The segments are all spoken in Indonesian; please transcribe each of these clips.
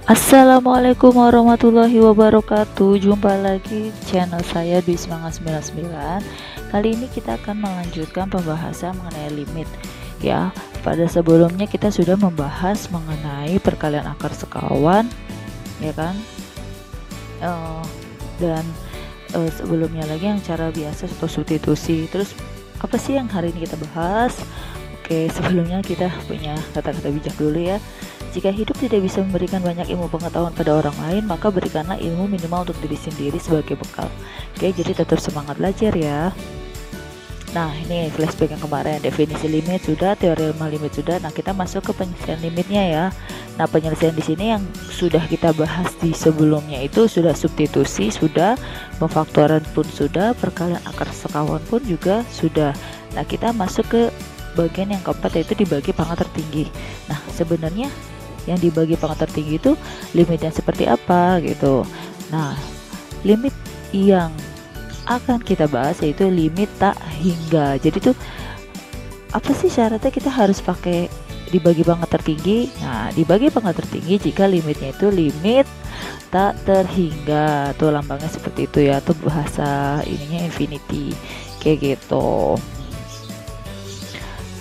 Assalamualaikum warahmatullahi wabarakatuh. Jumpa lagi channel saya Dwi Semangat 99. Kali ini kita akan melanjutkan pembahasan mengenai limit. Ya, pada sebelumnya kita sudah membahas mengenai perkalian akar sekawan, ya kan? Dan sebelumnya lagi yang cara biasa atau substitusi. Terus apa sih yang hari ini kita bahas? Oke, sebelumnya kita punya kata-kata bijak dulu ya. Jika hidup tidak bisa memberikan banyak ilmu pengetahuan pada orang lain, maka berikanlah ilmu minimal untuk diri sendiri sebagai bekal. Oke, jadi tetap semangat belajar ya. Nah, ini flashback yang kemarin, definisi limit sudah, teorema limit sudah. Nah, kita masuk ke penyelesaian limitnya ya. Nah, penyelesaian di sini yang sudah kita bahas di sebelumnya itu sudah substitusi, sudah pemfaktoran pun sudah, perkalian akar sekawan pun juga sudah. Nah, kita masuk ke bagian yang keempat, yaitu dibagi pangkat tertinggi. Nah, sebenarnya yang dibagi pangkat tertinggi itu limitnya seperti apa gitu. Nah, limit yang akan kita bahas yaitu limit tak hingga. Jadi tuh apa sih syaratnya kita harus pakai dibagi pangkat tertinggi? Nah, dibagi pangkat tertinggi jika limitnya itu limit tak terhingga. Tuh lambangnya seperti itu ya, tuh bahasa ininya infinity kayak gitu.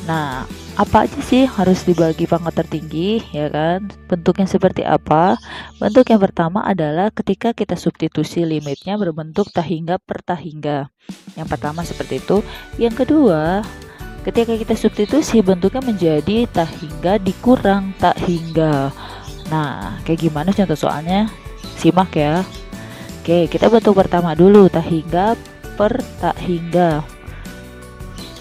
Nah, apa aja sih harus dibagi pangkat tertinggi, ya kan? Bentuknya seperti apa? Bentuk yang pertama adalah ketika kita substitusi limitnya berbentuk tak hingga per tak hingga. Yang pertama seperti itu. Yang kedua, ketika kita substitusi bentuknya menjadi tak hingga dikurang tak hingga. Nah, kayak gimana contoh soalnya? Simak ya. Oke, kita bentuk pertama dulu, tak hingga per tak hingga.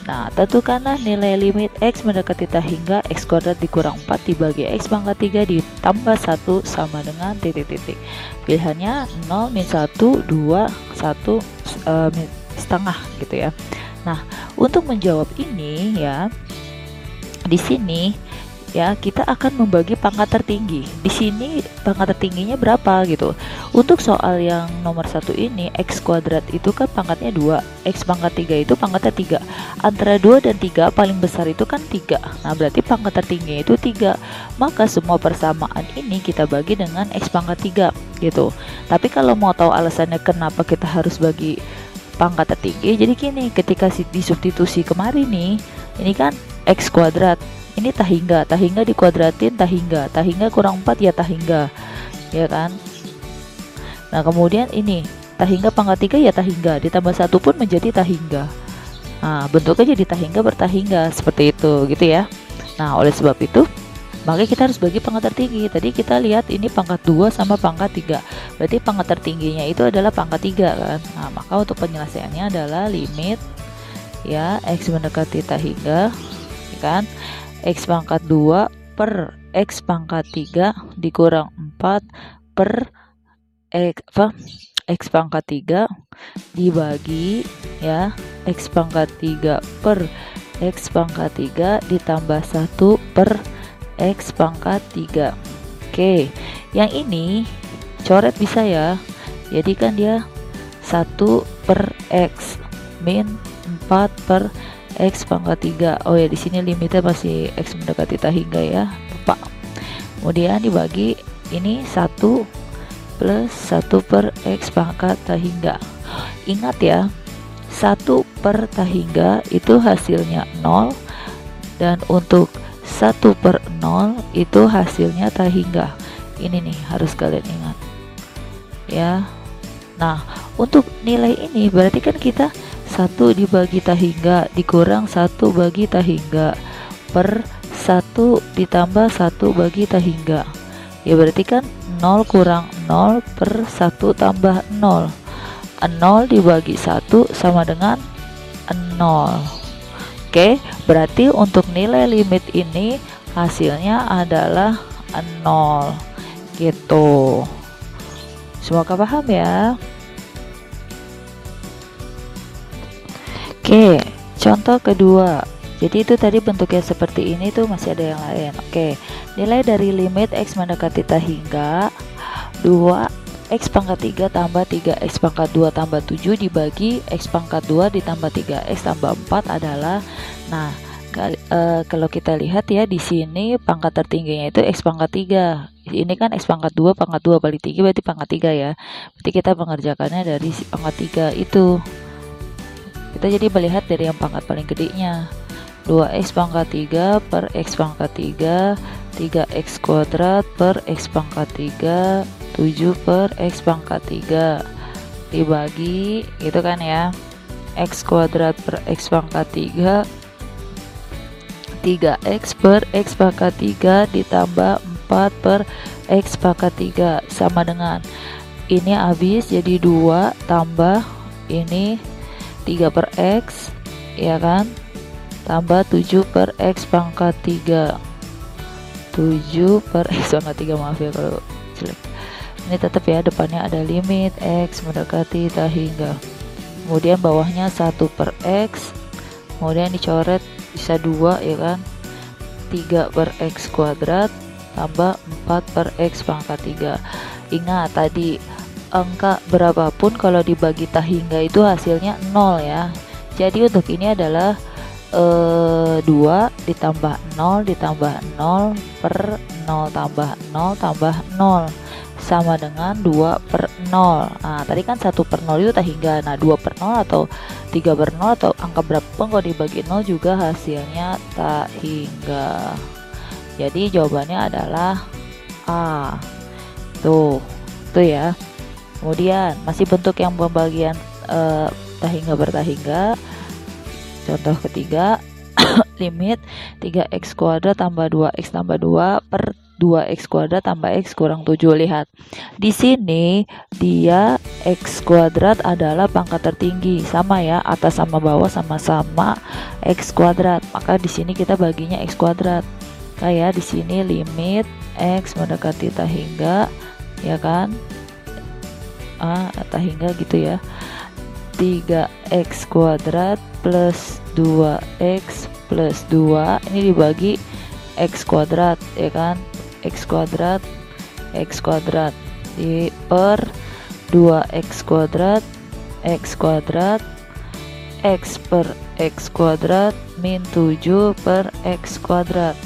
Nah, tentukanlah nilai limit X mendekati tak hingga X kuadrat dikurang 4 dibagi X pangkat 3 ditambah 1 sama dengan titik-titik. Pilihannya 0, min 1, 2, 1, setengah gitu ya. Nah, untuk menjawab ini ya, di sini ya kita akan membagi pangkat tertinggi. Di sini pangkat tertingginya berapa gitu. Untuk soal yang nomor 1 ini X kuadrat itu kan pangkatnya 2, X pangkat 3 itu pangkatnya 3. Antara 2 dan 3 paling besar itu kan 3. Nah, berarti pangkat tertingginya itu 3. Maka semua persamaan ini kita bagi dengan X pangkat 3 gitu. Tapi kalau mau tahu alasannya kenapa kita harus bagi pangkat tertinggi, jadi gini, ketika disubstitusi kemarin nih, ini kan X kuadrat, ini tak hingga dikuadratin tak hingga kurang 4 ya tak hingga, ya kan. Nah, kemudian ini tak hingga pangkat 3 ya tak hingga ditambah 1 pun menjadi tak hingga. Nah, bentuknya jadi tak hingga bertak hingga seperti itu gitu ya. Nah, oleh sebab itu makanya kita harus bagi pangkat tertinggi. Tadi kita lihat ini pangkat 2 sama pangkat 3. Berarti pangkat tertingginya itu adalah pangkat 3 kan. Nah, maka untuk penyelesaiannya adalah limit ya X mendekati tak hingga, ya kan? X pangkat 2 per X pangkat 3 dikurang 4 per X pangkat 3 dibagi ya X pangkat 3 per X pangkat 3 ditambah 1 per X pangkat 3. Oke, yang ini coret bisa ya. Jadi kan dia 1 per X min 4 per X pangkat 3. Oh ya, di sini limitnya masih X mendekati tak hingga ya, lupa. Kemudian dibagi ini 1 plus 1 per X pangkat tak hingga. Ingat ya, 1 per tak hingga itu hasilnya 0, dan untuk 1 per 0 itu hasilnya tak hingga. Ini nih harus kalian ingat ya. Nah, untuk nilai ini berarti kan kita 1 dibagi tak hingga dikurang 1 bagi tak hingga per 1 ditambah 1 bagi tak hingga. Ya berarti kan 0 kurang 0 per 1 tambah 0. 0 dibagi 1 sama dengan 0. Oke, berarti untuk nilai limit ini hasilnya adalah 0 gitu. Semoga paham ya. Oke, contoh kedua. Jadi itu tadi bentuknya seperti ini, tuh masih ada yang lain. Oke, nilai dari limit X mendekati tak hingga 2 X pangkat 3 tambah 3 X pangkat 2 tambah 7 dibagi X pangkat 2 ditambah 3 X tambah 4 adalah, nah Kalau kita lihat ya di sini pangkat tertingginya itu X pangkat 3. Ini kan X pangkat 2, pangkat 2 kali 3 berarti pangkat 3 ya. Berarti kita mengerjakannya dari si pangkat 3 itu. Kita jadi melihat dari yang pangkat paling gedenya. 2X pangkat 3 per X pangkat 3, 3X kuadrat per X pangkat 3, 7 per X pangkat 3. Dibagi gitu kan ya. X kuadrat per X pangkat 3, 3x per x pangkat 3 ditambah 4 per x pangkat 3 sama dengan ini habis jadi 2 tambah ini 3 per x ya kan, tambah 7 per x pangkat 3, 7 per x pangkat 3, maaf ya kalau jelek. Ini tetap ya, depannya ada limit x mendekati tak hingga, kemudian bawahnya 1 per x, kemudian dicoret bisa 2 ya kan, 3 per x kuadrat tambah 4 per x pangkat 3. Ingat tadi angka berapapun kalau dibagi tak hingga itu hasilnya 0 ya. Jadi untuk ini adalah 2 ditambah 0 ditambah 0 per 0 tambah 0 tambah 0 sama dengan 2 per 0. Nah tadi kan 1 per 0 itu tak hingga. Nah 2 per 0 atau 3 per 0 atau angka berapapun kalau dibagi 0 juga hasilnya tak hingga. Jadi jawabannya adalah A. Tuh ya. Kemudian masih bentuk yang pembagian tak hingga bertak hingga. Contoh ketiga, limit 3x kuadrat tambah 2x tambah 2 per 2x kuadrat tambah x kurang 7. Lihat di sini dia x kuadrat adalah pangkat tertinggi, sama ya, atas sama bawah sama-sama x kuadrat, maka di sini kita baginya x kuadrat. Kayak di sini limit x mendekati tak hingga ya kan, tak hingga gitu ya, 3x kuadrat plus 2x plus 2 ini dibagi x kuadrat ya kan, x kuadrat di per 2x kuadrat x kuadrat x per x kuadrat min 7 per x kuadrat.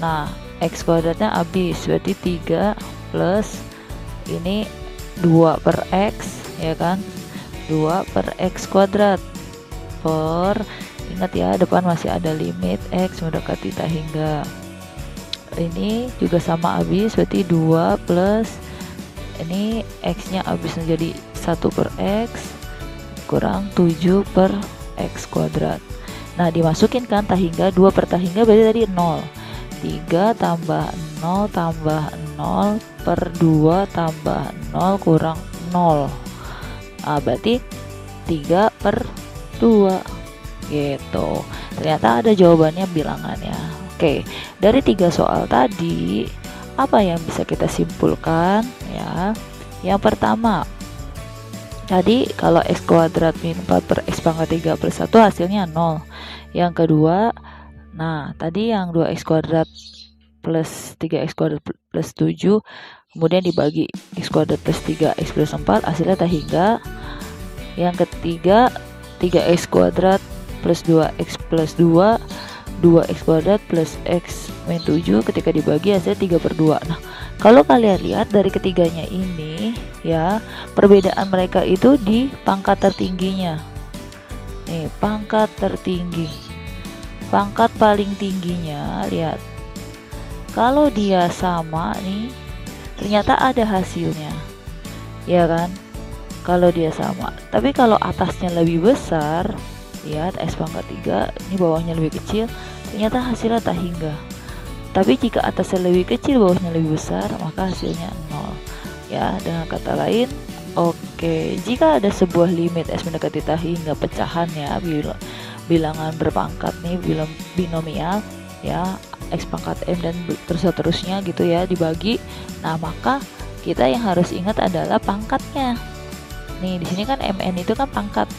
Nah x kuadratnya habis berarti 3 plus ini 2 per x ya kan, 2 per x kuadrat per, ingat ya depan masih ada limit x mendekati tak hingga, ini juga sama habis berarti 2 plus ini x nya habis menjadi 1 per x kurang 7 per x kuadrat. Nah dimasukin kan tak hingga, 2 per tak hingga berarti tadi 0, 3 tambah 0 tambah 0 per 2 tambah 0 kurang 0. Berarti 3 per 2 gitu. Ternyata ada jawabannya bilangannya. Oke, dari 3 soal tadi apa yang bisa kita simpulkan ya? Yang pertama tadi kalau x kuadrat min 4 per x pangkat 3 plus 1 hasilnya 0. Yang kedua, nah tadi yang 2x kuadrat plus 3x kuadrat plus 7 kemudian dibagi x kuadrat plus 3x plus 4 hasilnya tak hingga. Yang ketiga 3x kuadrat plus 2x plus 2 2x kuadrat plus x min 7 ketika dibagi hasilnya 3 per 2. Nah kalau kalian lihat dari ketiganya ini ya, perbedaan mereka itu di pangkat tertingginya. Nih pangkat tertinggi, pangkat paling tingginya, lihat kalau dia sama nih ternyata ada hasilnya ya kan, kalau dia sama. Tapi kalau atasnya lebih besar, lihat x pangkat 3, ini bawahnya lebih kecil, ternyata hasilnya tak hingga. Tapi jika atasnya lebih kecil, bawahnya lebih besar, maka hasilnya 0 ya. Dengan kata lain, oke, jika ada sebuah limit x mendekati tak hingga pecahan ya, bilangan berpangkat nih, binomial ya, x pangkat m dan terus-terusnya gitu ya, dibagi. Nah maka kita yang harus ingat adalah pangkatnya. Nih di sini kan mn itu kan pangkat.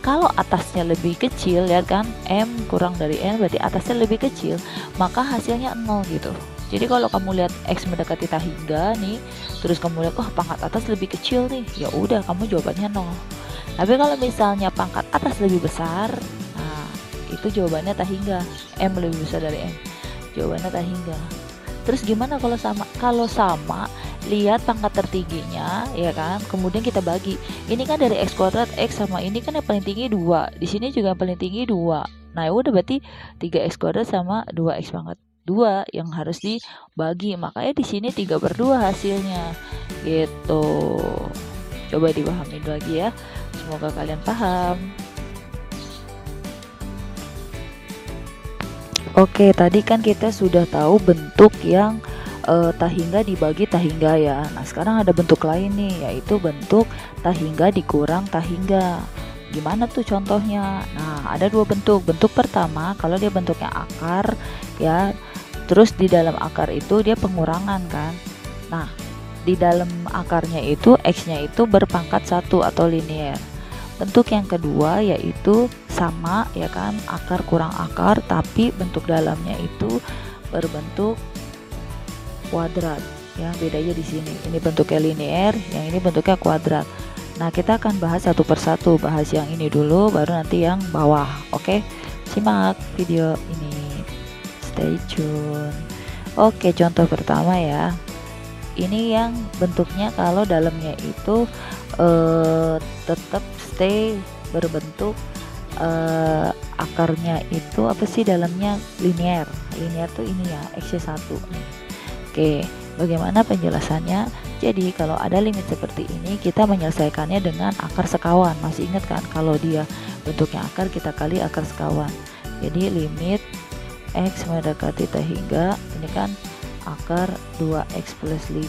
Kalau atasnya lebih kecil, lihat kan m kurang dari n berarti atasnya lebih kecil, maka hasilnya 0 gitu. Jadi kalau kamu lihat x mendekati tak hingga nih, terus kamu lihat pangkat atas lebih kecil nih, ya udah kamu jawabannya 0. Tapi kalau misalnya pangkat atas lebih besar, nah itu jawabannya tak hingga. M lebih besar dari M, jawabannya tak hingga. Terus gimana kalau sama? Kalau sama, lihat pangkat tertingginya ya kan, kemudian kita bagi. Ini kan dari x kuadrat x sama ini kan yang paling tinggi 2, di sini juga yang paling tinggi 2. Nah udah berarti 3x kuadrat sama 2x pangkat 2 yang harus dibagi, makanya di sini 3/2 hasilnya gitu. Coba dipahami lagi ya, semoga kalian paham. Oke, tadi kan kita sudah tahu bentuk yang tak hingga dibagi tak hingga ya. Nah sekarang ada bentuk lain nih, yaitu bentuk tak hingga dikurang tak hingga. Gimana tuh contohnya? Nah ada dua bentuk. Bentuk pertama kalau dia bentuknya akar ya, terus di dalam akar itu dia pengurangan kan. Nah di dalam akarnya itu x-nya itu berpangkat 1 atau linear. Bentuk yang kedua yaitu sama ya kan, akar kurang akar, tapi bentuk dalamnya itu berbentuk kuadrat ya. Bedanya di sini, ini bentuknya linear, yang ini bentuknya kuadrat. Nah kita akan bahas satu persatu, bahas yang ini dulu baru nanti yang bawah. Oke, simak video ini, stay tune. Oke, contoh pertama ya, ini yang bentuknya kalau dalamnya itu tetap stay berbentuk akarnya itu apa sih, dalamnya linear. Linear tuh ini ya, x1. Oke, bagaimana penjelasannya? Jadi kalau ada limit seperti ini, kita menyelesaikannya dengan akar sekawan. Masih ingat kan, kalau dia bentuknya akar, kita kali akar sekawan. Jadi limit x mendekati tak hingga, ini kan akar 2x plus 5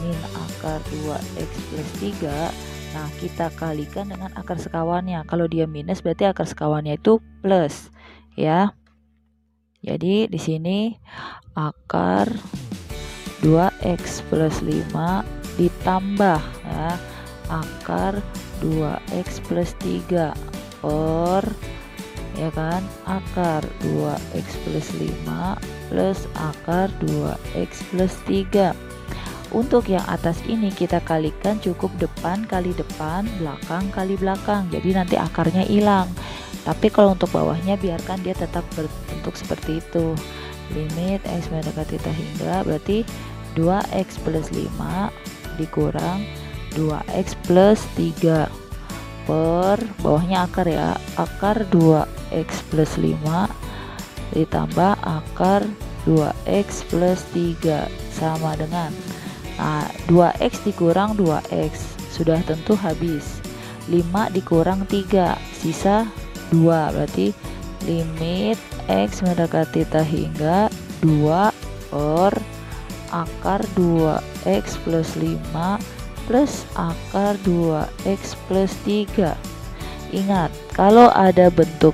min akar 2x plus 3. Nah kita kalikan dengan akar sekawannya. Kalau dia minus berarti akar sekawannya itu plus ya. Jadi di sini akar 2x plus 5 ditambah ya akar 2x plus 3 per ya kan akar 2x plus 5 plus akar 2x plus 3. Untuk yang atas ini kita kalikan cukup depan kali depan, belakang kali belakang, jadi nanti akarnya hilang. Tapi kalau untuk bawahnya biarkan dia tetap berbentuk seperti itu. Limit x mendekati tak hingga berarti 2x plus 5 dikurang 2x plus 3 per bawahnya akar ya, akar 2x plus 5 ditambah akar 2x plus 3 sama dengan 2x dikurang 2x sudah tentu habis, 5 dikurang 3 sisa 2, berarti limit x mendekati tak hingga 2 per akar 2x plus 5 plus akar 2x plus 3. Ingat, kalau ada bentuk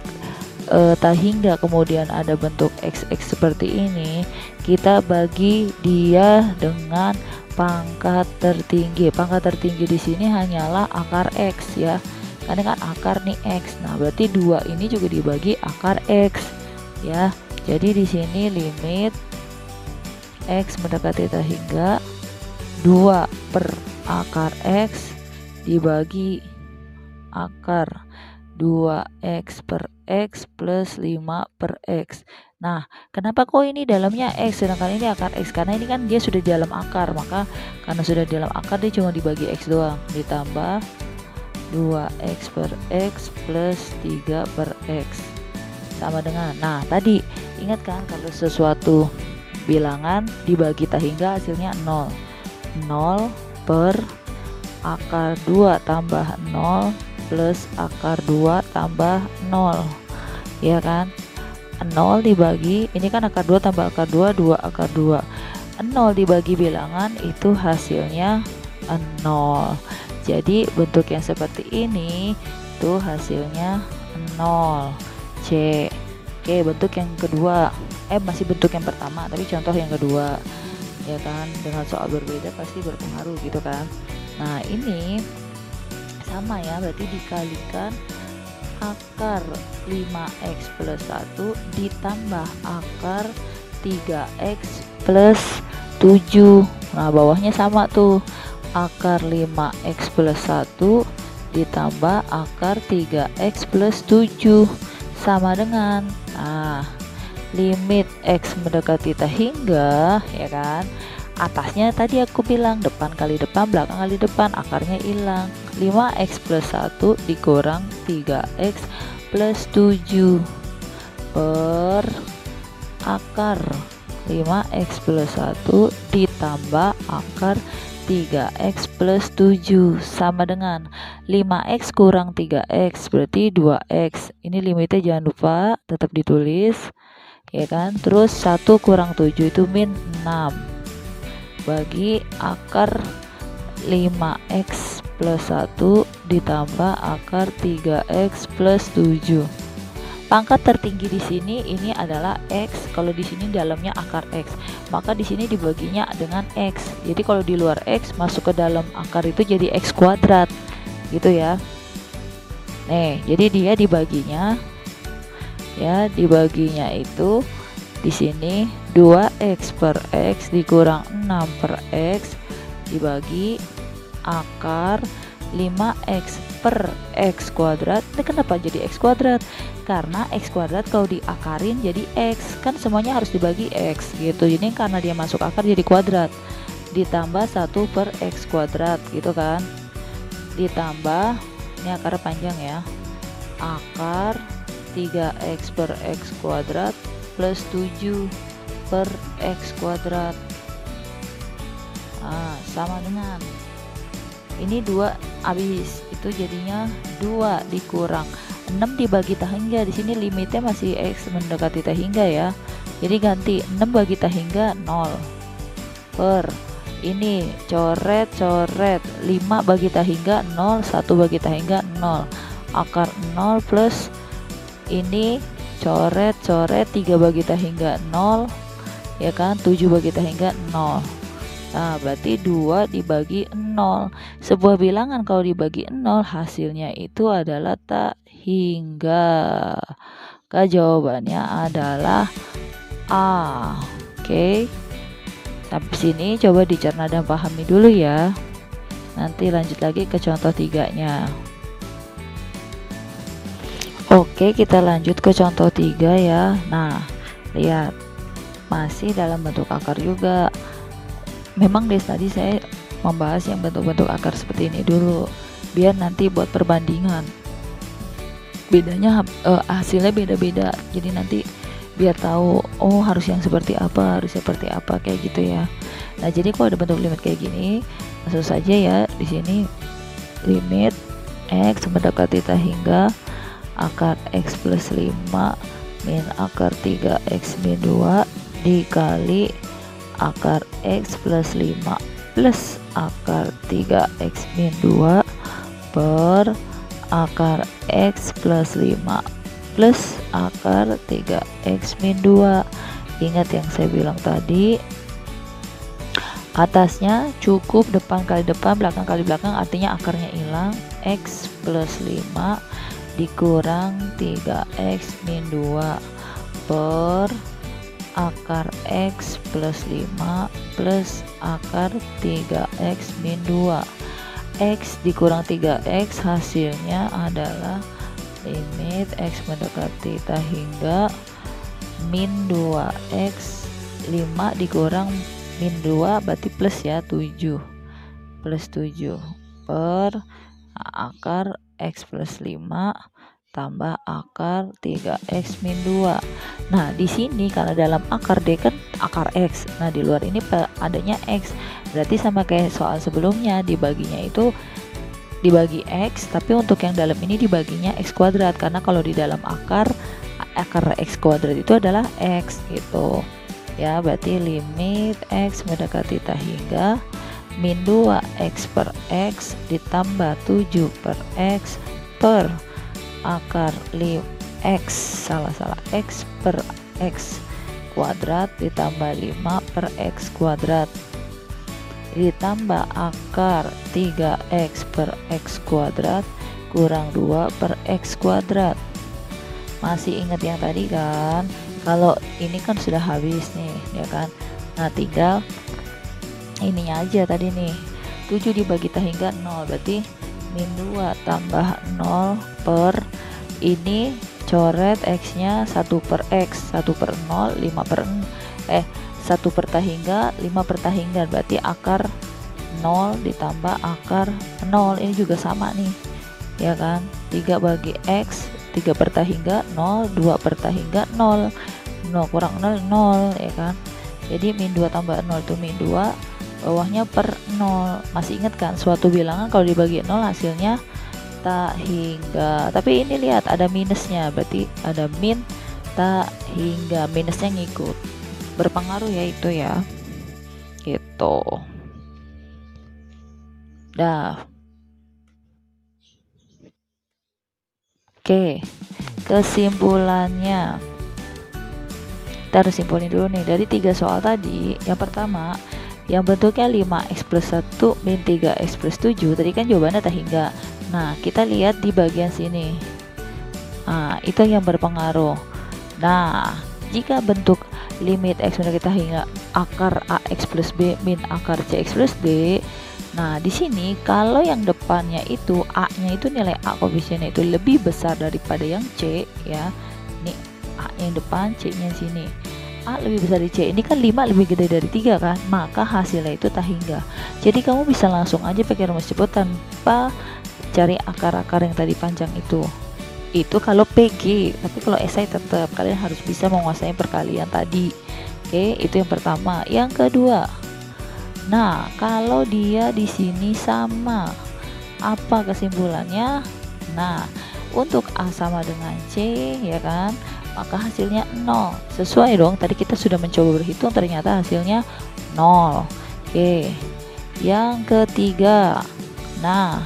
tak hingga kemudian ada bentuk xx seperti ini, kita bagi dia dengan pangkat tertinggi. Pangkat tertinggi di sini hanyalah akar x ya, karena kan akar nih x. Nah berarti 2 ini juga dibagi akar x ya. Jadi di sini limit x mendekati tak hingga 2 per akar x dibagi akar 2x per x plus 5 per x. Nah kenapa kok ini dalamnya x sedangkan ini akar x? Karena ini kan dia sudah di dalam akar, maka karena sudah di dalam akar dia cuma dibagi x doang, ditambah 2x per x plus 3 per x sama dengan, nah tadi ingat kan kalau sesuatu bilangan dibagi tak hingga hasilnya 0. 0 per akar 2 tambah 0 plus akar 2 tambah 0 ya kan. 0 dibagi, ini kan akar 2 tambah akar 2, 2 akar 2, 0 dibagi bilangan itu hasilnya 0. Jadi bentuk yang seperti ini tuh hasilnya 0. C. Oke, bentuk yang kedua, masih bentuk yang pertama tapi contoh yang kedua ya kan, dengan soal berbeda pasti berpengaruh gitu kan. Nah ini sama ya, berarti dikalikan akar 5x plus 1 ditambah akar 3x plus 7. Nah bawahnya sama tuh, akar 5x plus 1 ditambah akar 3x plus 7 sama dengan, nah, limit X mendekati tak hingga, ya kan, atasnya tadi aku bilang depan kali depan, belakang kali depan, akarnya hilang. 5x plus 1 dikurang 3x plus 7 per akar 5x plus 1 ditambah akar 3x plus 7 sama dengan 5x kurang 3x berarti 2x. Ini limitnya jangan lupa tetap ditulis, ya kan. Terus 1 kurang 7 itu min 6 bagi akar 5x plus 1 ditambah akar 3x plus 7. Pangkat tertinggi di sini ini adalah X. Kalau di sini dalamnya akar X, maka di sini dibaginya dengan X. Jadi kalau di luar X masuk ke dalam akar itu jadi X kuadrat, gitu ya. Nih, jadi dia dibaginya, ya dibaginya itu di sini 2x per x dikurang 6 per x dibagi akar 5x per x kuadrat. Ini kenapa jadi x kuadrat? Karena x kuadrat kalau diakarin jadi x, kan semuanya harus dibagi x gitu. Jadi karena dia masuk akar jadi kuadrat, ditambah 1 per x kuadrat gitu kan, ditambah ini akar panjang ya, akar 3x per x kuadrat plus 7 per x kuadrat. Nah, sama dengan ini 2 habis, itu jadinya 2 dikurang 6 dibagi tak hingga. Di sini limitnya masih x mendekati tak hingga ya, jadi ganti 6 bagi tak hingga 0 per ini coret 5 bagi tak hingga 0, 1 bagi tak hingga 0, akar 0 plus ini coret 3 bagi tak hingga 0, ya kan, 7 bagi tak hingga 0. Nah, berarti 2 dibagi 0. Sebuah bilangan kalau dibagi 0 hasilnya itu adalah tak hingga. Maka jawabannya adalah A. Oke. Sampai sini coba dicerna dan pahami dulu ya. Nanti lanjut lagi ke contoh 3-nya. Oke, kita lanjut ke contoh 3 ya. Nah, lihat. Masih dalam bentuk akar juga. Memang dari tadi saya membahas yang bentuk-bentuk akar seperti ini dulu, biar nanti buat perbandingan bedanya hasilnya beda-beda, jadi nanti biar tahu oh harus yang seperti apa, harus seperti apa, kayak gitu ya. Nah, jadi kalau ada bentuk limit kayak gini, langsung saja ya di sini limit x mendekati tak hingga akar x plus 5 min akar 3x min 2 dikali akar x plus 5 plus akar 3x min 2 per akar x plus 5 plus akar 3x min 2. Ingat yang saya bilang tadi, atasnya cukup depan kali depan, belakang kali belakang, artinya akarnya hilang. X plus 5 dikurang 3x min 2 per akar x plus 5 plus akar 3x min 2. X dikurang 3x hasilnya adalah limit x mendekati tak hingga min 2x 5 dikurang min 2 berarti plus ya, 7 plus 7 per akar x plus 5 tambah akar 3x min 2. Nah, di sini karena dalam akar D kan akar x, nah di luar ini adanya x, berarti sama kayak soal sebelumnya, dibaginya itu dibagi x, tapi untuk yang dalam ini dibaginya x kuadrat, karena kalau di dalam akar x kuadrat itu adalah x gitu ya. Berarti limit x mendekati tak hingga min 2x per x ditambah 7 per x per akar x per x kuadrat ditambah 5 per x kuadrat ditambah akar 3x per x kuadrat kurang 2 per x kuadrat. Masih ingat yang tadi kan? Kalau ini kan sudah habis nih ya kan. Nah, tinggal ininya aja tadi nih, 7 dibagi tak hingga 0 berarti min 2 tambah 0 per ini coret X-nya 1 per X, 1 per 0, 1 per tahingga, 5 per tahingga, berarti akar 0 ditambah akar 0, ini juga sama nih, ya kan, 3 bagi X, 3 per tahingga 0, 2 per tahingga 0, 0 kurang 0, 0, ya kan, jadi min 2 tambah 0 itu min 2, bawahnya per 0, masih ingat kan, suatu bilangan kalau dibagi 0 hasilnya tak hingga, tapi ini lihat ada minusnya, berarti ada min tak hingga, minusnya ngikut, berpengaruh ya itu ya, gitu. Dah. Oke, kesimpulannya kita harus simpulin dulu nih dari 3 soal tadi. Yang pertama, yang bentuknya 5x plus 1 min 3x plus 7 tadi kan jawabannya tak hingga. Nah, kita lihat di bagian sini. Nah, itu yang berpengaruh. Nah, jika bentuk limit x min kita hingga akar ax plus b min akar cx plus d. Nah, di sini kalau yang depannya itu a-nya itu nilai a koefisiennya itu lebih besar daripada yang c ya. Ini a-nya yang depan, c-nya sini. A lebih besar dari C, ini kan 5 lebih gede dari 3 kan, maka hasilnya itu tak hingga. Jadi kamu bisa langsung aja pakai rumus cepat tanpa cari akar-akar yang tadi panjang itu kalau PG, tapi kalau esai tetap kalian harus bisa menguasai perkalian tadi. Oke, itu yang pertama. Yang kedua, nah kalau dia di sini sama, apa kesimpulannya? Nah, untuk A sama dengan C ya kan, maka hasilnya 0. Sesuai dong, tadi kita sudah mencoba berhitung, ternyata hasilnya 0. Oke, yang ketiga, nah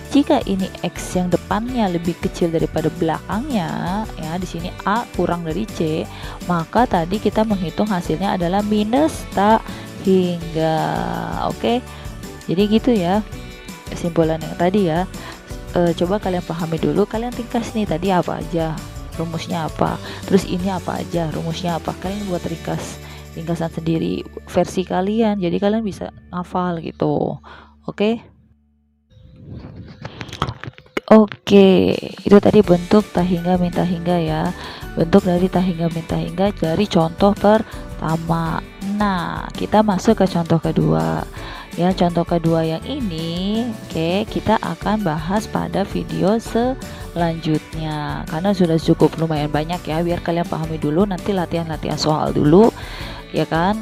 jika ini X yang depannya lebih kecil daripada belakangnya ya, di sini A kurang dari C, maka tadi kita menghitung hasilnya adalah minus tak hingga. Oke, jadi gitu ya kesimpulan yang tadi ya. Coba kalian pahami dulu, kalian ringkas nih tadi apa aja, rumusnya apa, terus ini apa aja, rumusnya apa, kalian buat ringkasan sendiri versi kalian, jadi kalian bisa hafal gitu. Oke. Oke, itu tadi bentuk tak hingga min tak hingga ya. Bentuk dari tak hingga min tak hingga dari contoh pertama. Nah, kita masuk ke contoh kedua. Ya, contoh kedua yang ini, oke, kita akan bahas pada video selanjutnya. Karena sudah cukup lumayan banyak ya, biar kalian pahami dulu, nanti latihan-latihan soal dulu, ya kan?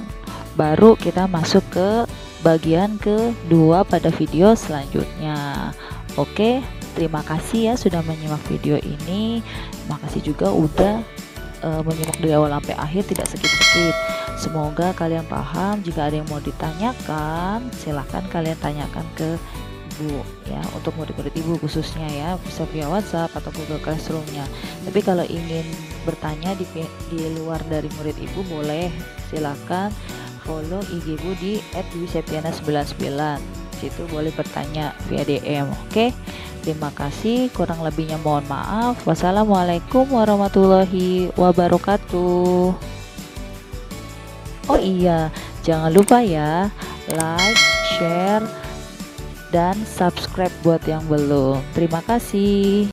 Baru kita masuk ke bagian kedua pada video selanjutnya. Oke. Terima kasih ya sudah menyimak video ini. Terima kasih juga udah menyimak dari awal sampai akhir, tidak skip-skip. Semoga kalian paham. Jika ada yang mau ditanyakan, silahkan kalian tanyakan ke Ibu ya, untuk murid-murid Ibu khususnya ya, bisa via WhatsApp atau Google Classroom-nya. Tapi kalau ingin bertanya di luar dari murid Ibu, boleh silahkan follow IG Ibu di @dwiseptiana99. Situ boleh bertanya via DM. Oke. Terima kasih, kurang lebihnya mohon maaf. Wassalamualaikum warahmatullahi wabarakatuh. Oh iya, jangan lupa ya, like, share, dan subscribe buat yang belum. Terima kasih.